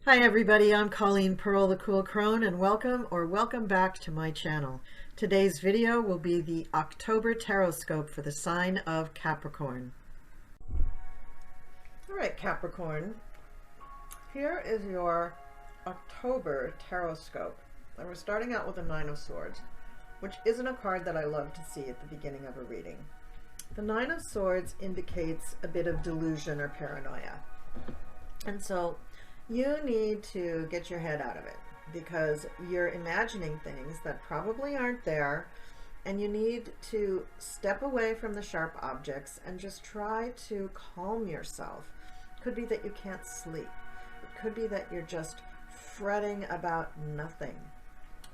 Hi everybody, I'm Colleen Pearl, the Cool Crone, and welcome back to my channel. Today's video will be the October Tarotscope for the sign of Capricorn. Alright Capricorn, here is your October Tarotscope. And we're starting out with the Nine of Swords, which isn't a card that I love to see at the beginning of a reading. The Nine of Swords indicates a bit of delusion or paranoia. And so you need to get your head out of it because you're imagining things that probably aren't there, and you need to step away from the sharp objects and just try to calm yourself. It could be that you can't sleep. It could be that you're just fretting about nothing.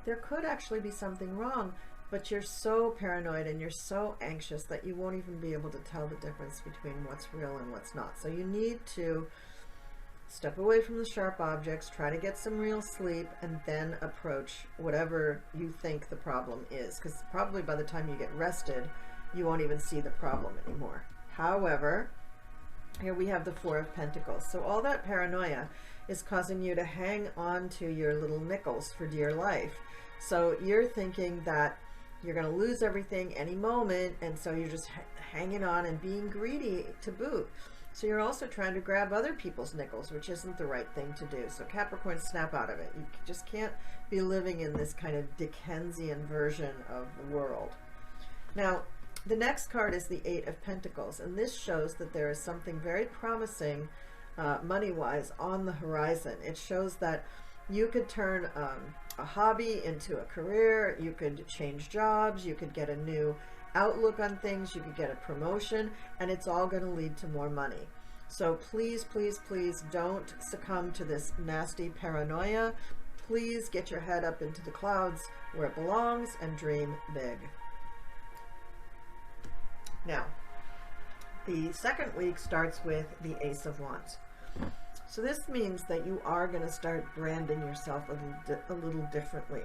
There could actually be something wrong, but you're so paranoid and you're so anxious that you won't even be able to tell the difference between what's real and what's not. So you need to step away from the sharp objects, try to get some real sleep, and then approach whatever you think the problem is, because probably by the time you get rested, you won't even see the problem anymore. However, here we have the Four of Pentacles. So all that paranoia is causing you to hang on to your little nickels for dear life. So you're thinking that you're going to lose everything any moment, and so you're just hanging on and being greedy to boot. So you're also trying to grab other people's nickels, which isn't the right thing to do. So Capricorn, snap out of it. You just can't be living in this kind of Dickensian version of the world. Now, the next card is the Eight of Pentacles, and this shows that there is something very promising money-wise on the horizon. It shows that you could turn a hobby into a career, you could change jobs, you could get a new outlook on things, you could get a promotion, and it's all going to lead to more money. So please, please, please don't succumb to this nasty paranoia. Please get your head up into the clouds where it belongs and dream big. Now, the second week starts with the Ace of Wands. So this means that you are going to start branding yourself a little differently.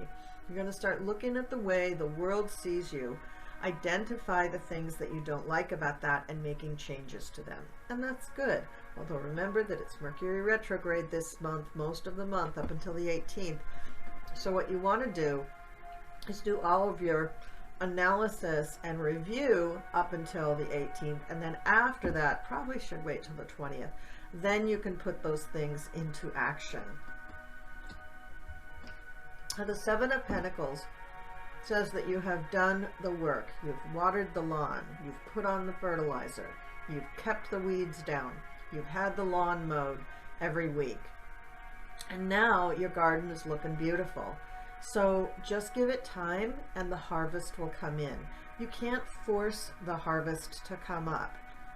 You're going to start looking at the way the world sees you, identify the things that you don't like about that, and making changes to them. And that's good. Although remember that it's Mercury retrograde this month, most of the month up until the 18th. So what you want to do is do all of your analysis and review up until the 18th, and then after that, probably should wait till the 20th. Then you can put those things into action. Now, the Seven of Pentacles says that you have done the work. You've watered the lawn, you've put on the fertilizer, you've kept the weeds down, you've had the lawn mowed every week, and now your garden is looking beautiful. So just give it time and the harvest will come in. You can't force the harvest to come up.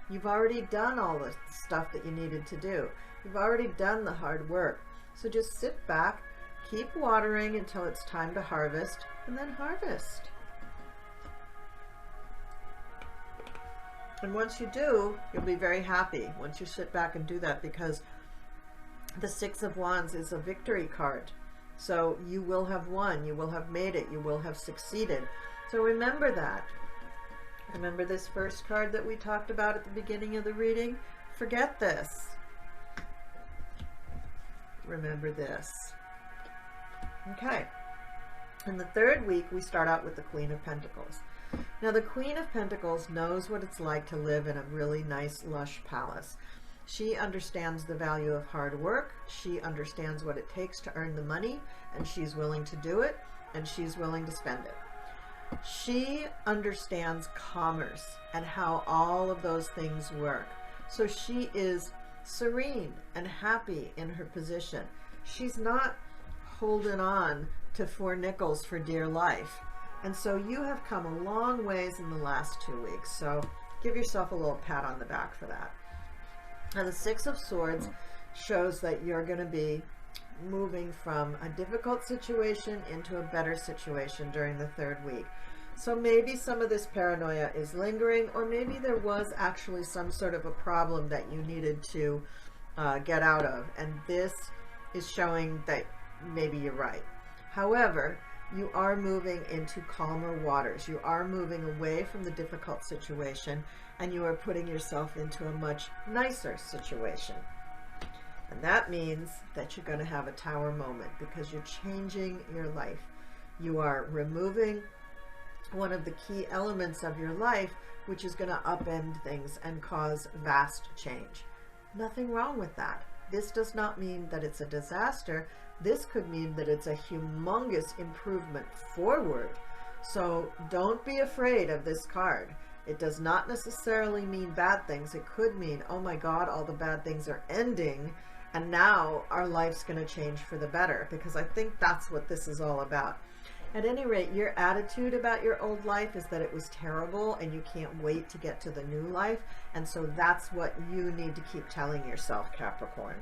You've already done all the stuff that you needed to do. You've already done the hard work. So just sit back, keep watering until it's time to harvest, and then harvest. And once you do, you'll be very happy once you sit back and do that, because the Six of Wands is a victory card. So you will have won, you will have made it, you will have succeeded. So remember that. Remember this first card that we talked about at the beginning of the reading? Forget this. Remember this. Okay. In the third week, we start out with the Queen of Pentacles. Now, the Queen of Pentacles knows what it's like to live in a really nice, lush palace. She understands the value of hard work. She understands what it takes to earn the money, and she's willing to do it, and she's willing to spend it. She understands commerce and how all of those things work. So she is serene and happy in her position. She's not holding on to 4 nickels for dear life. And so you have come a long ways in the last 2 weeks. So give yourself a little pat on the back for that. Now, the Six of Swords shows that you're going to be moving from a difficult situation into a better situation during the third week. So maybe some of this paranoia is lingering, or maybe there was actually some sort of a problem that you needed to get out of, and this is showing that maybe you're right. However, you are moving into calmer waters. You are moving away from the difficult situation, and you are putting yourself into a much nicer situation. And that means that you're going to have a tower moment because you're changing your life. You are removing one of the key elements of your life, which is going to upend things and cause vast change. Nothing wrong with that. This does not mean that it's a disaster. This could mean that it's a humongous improvement forward. So don't be afraid of this card. It does not necessarily mean bad things. It could mean, oh my God, all the bad things are ending, and now our life's going to change for the better, because I think that's what this is all about. At any rate, your attitude about your old life is that it was terrible and you can't wait to get to the new life. And so that's what you need to keep telling yourself, Capricorn.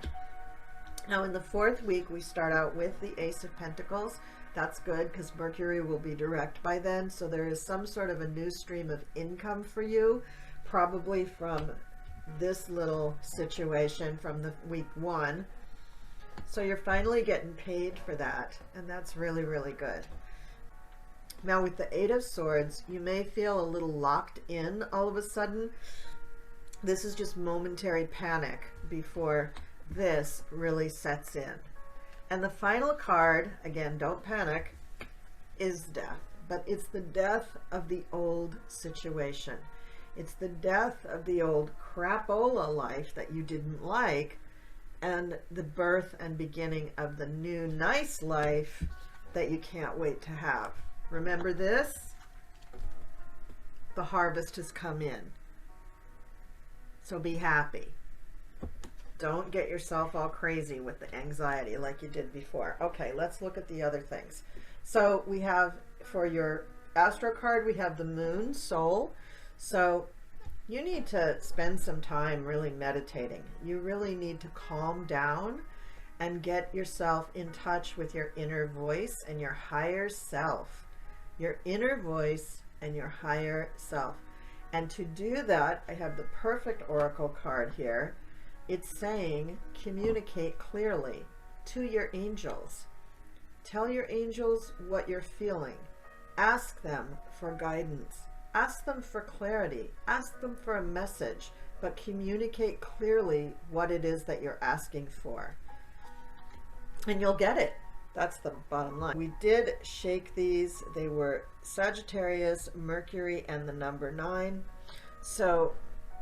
Now in the 4th week, we start out with the Ace of Pentacles. That's good because Mercury will be direct by then. So there is some sort of a new stream of income for you, probably from this little situation from the week 1. So you're finally getting paid for that. And that's really, really good. Now with the 8 of Swords, you may feel a little locked in all of a sudden. This is just momentary panic before this really sets in. And the final card, again, don't panic, is death. But it's the death of the old situation. It's the death of the old crapola life that you didn't like, and the birth and beginning of the new nice life that you can't wait to have. Remember this? The harvest has come in. So be happy. Don't get yourself all crazy with the anxiety like you did before. Okay, let's look at the other things. So we have, for your Astro card, we have the Moon, Soul. So you need to spend some time really meditating. You really need to calm down and get yourself in touch with your inner voice and your higher self. Your inner voice and your higher self. And to do that, I have the perfect oracle card here. It's saying, communicate clearly to your angels. Tell your angels what you're feeling. Ask them for guidance. Ask them for clarity. Ask them for a message, but communicate clearly what it is that you're asking for. And you'll get it. That's the bottom line. We did shake these. They were Sagittarius, Mercury, and the number 9. So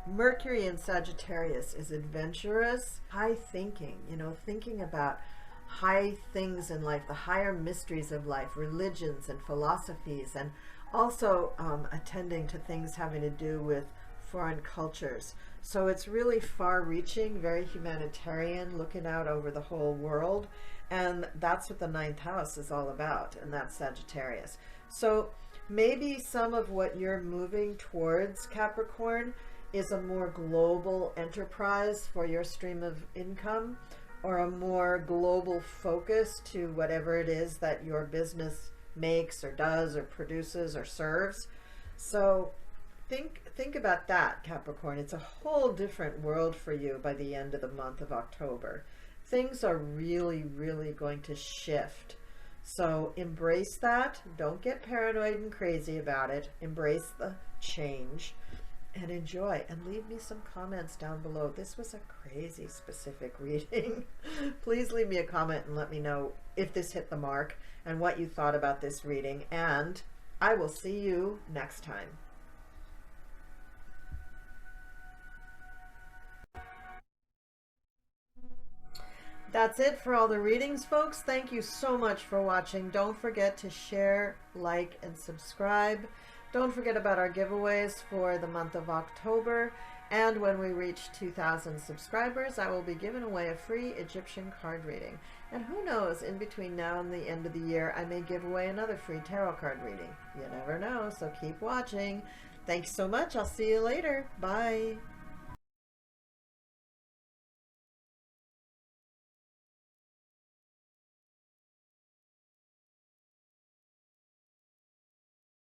Mercury in Sagittarius is adventurous, high thinking, you know, thinking about high things in life, the higher mysteries of life, religions and philosophies, and also attending to things having to do with foreign cultures. So it's really far-reaching, very humanitarian, looking out over the whole world. And that's what the 9th house is all about, and that's Sagittarius. So maybe some of what you're moving towards, Capricorn, is a more global enterprise for your stream of income, or a more global focus to whatever it is that your business makes or does or produces or serves. So think about that, Capricorn. It's a whole different world for you by the end of the month of October. Things are really, really going to shift. So embrace that. Don't get paranoid and crazy about it. Embrace the change and enjoy. And leave me some comments down below. This was a crazy specific reading. Please leave me a comment and let me know if this hit the mark and what you thought about this reading. And I will see you next time. That's it for all the readings, folks. Thank you so much for watching. Don't forget to share, like, and subscribe. Don't forget about our giveaways for the month of October. And when we reach 2,000 subscribers, I will be giving away a free Egyptian card reading. And who knows, in between now and the end of the year, I may give away another free tarot card reading. You never know, so keep watching. Thanks so much. I'll see you later. Bye.